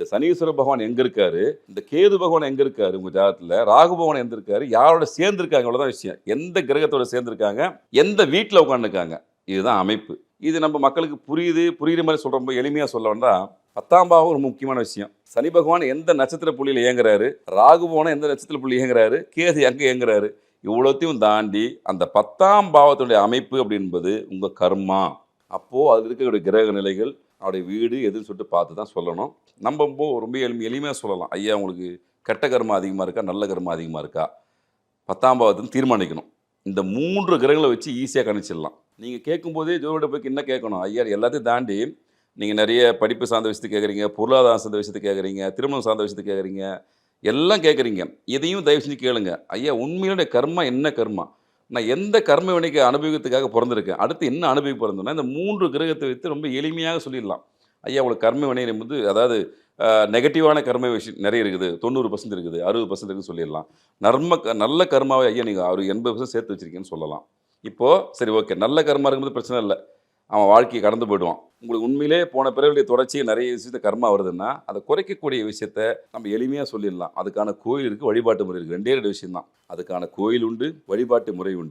இந்த சனீஸ்வர பகவான் எங்க இருக்காரு, இந்த கேது பகவான் எங்க இருக்காரு உங்க ஜாதகத்துல, ராகு பகவான் எங்க இருக்காரு, யாரோட சேர்ந்திருக்காங்க, அவ்வளவுதான் விஷயம். எந்த கிரகத்தோட சேர்ந்திருக்காங்க, எந்த வீட்டுல உட்காந்துருக்காங்க, இதுதான் அமைப்பு. இது நம்ம மக்களுக்கு புரியுற மாதிரி சொல்றப்ப எளிமையா சொல்ல வேண்டா. 10ஆம் பாவம் ஒரு முக்கியமான விஷயம். சனி பகவான் எந்த நட்சத்திர புள்ளியில் இயங்குறாரு, ராகு பகவான் எந்த நட்சத்திர புள்ளி இயங்குறாரு, கேது எங்க இயங்குறாரு, இவ்வளோத்தையும் தாண்டி அந்த 10ஆம் பாவத்துடைய அமைப்பு அப்படின்பது உங்க கர்மா. அப்போ அதுல இருக்கக்கூடிய கிரக நிலைகள், அவருடைய வீடு எதுன்னு சொல்லிட்டு பார்த்து தான் சொல்லணும். நம்ம ரொம்ப எளிமையாக சொல்லலாம். ஐயா உங்களுக்கு கெட்ட கர்மா அதிகமாக இருக்கா, நல்ல கர்மா அதிகமாக இருக்கா, 10ஆம் பாவத்துன்னு தீர்மானிக்கணும். இந்த 3 கிரகங்களை வச்சு ஈஸியாக கணிச்சிடலாம். நீங்கள் கேட்கும்போதே ஜோதிட போய் என்ன கேட்கணும், ஐயா எல்லாத்தையும் தாண்டி நீங்கள் நிறைய படிப்பு சார்ந்த விஷயத்தை கேட்குறீங்க, பொருளாதாரம் சார்ந்த விஷயத்தை கேட்குறீங்க, திருமணம் சார்ந்த விஷயத்தை கேட்குறீங்க, எல்லாம் கேட்குறீங்க. இதையும் தயவு செஞ்சு கேளுங்க. ஐயா உண்மையிலுடைய கர்மா என்ன கர்மா, நான் எந்த கர்ம வினைக்கு அனுபவிக்கிறதுக்காக பிறந்திருக்கேன், அடுத்து என்ன அனுபவிக்க பிறந்தோம்னா, இந்த 3 கிரகத்தை வைத்து ரொம்ப எளிமையாக சொல்லிடலாம். ஐயா உங்களுக்கு கர்ம வினை என்பது, அதாவது நெகட்டிவான கர்ம விஷயம் நிறைய இருக்குது, 90% இருக்குது, 60% இருக்குன்னு சொல்லிடலாம். நல்ல கர்மாவை ஐயா நீங்கள் ஒரு 80% சேர்த்து வச்சிருக்கீங்கன்னு சொல்லலாம். இப்போது சரி ஓகே, நல்ல கர்மா இருக்கும்போது பிரச்சனை இல்லை, அவன் வாழ்க்கையை கடந்து போயிடுவான். உங்களுக்கு உண்மையிலே போன பிறகுடைய தொடர்ச்சியை நிறைய விஷயத்த கர்மா வருதுன்னா, அதை குறைக்கக்கூடிய விஷயத்த நம்ம எளிமையாக சொல்லிடலாம். அதுக்கான கோயில் இருக்குது, வழிபாட்டு முறை இருக்குது. 2 விஷயம் தான். அதுக்கான கோயில் உண்டு, வழிபாட்டு முறை உண்டு.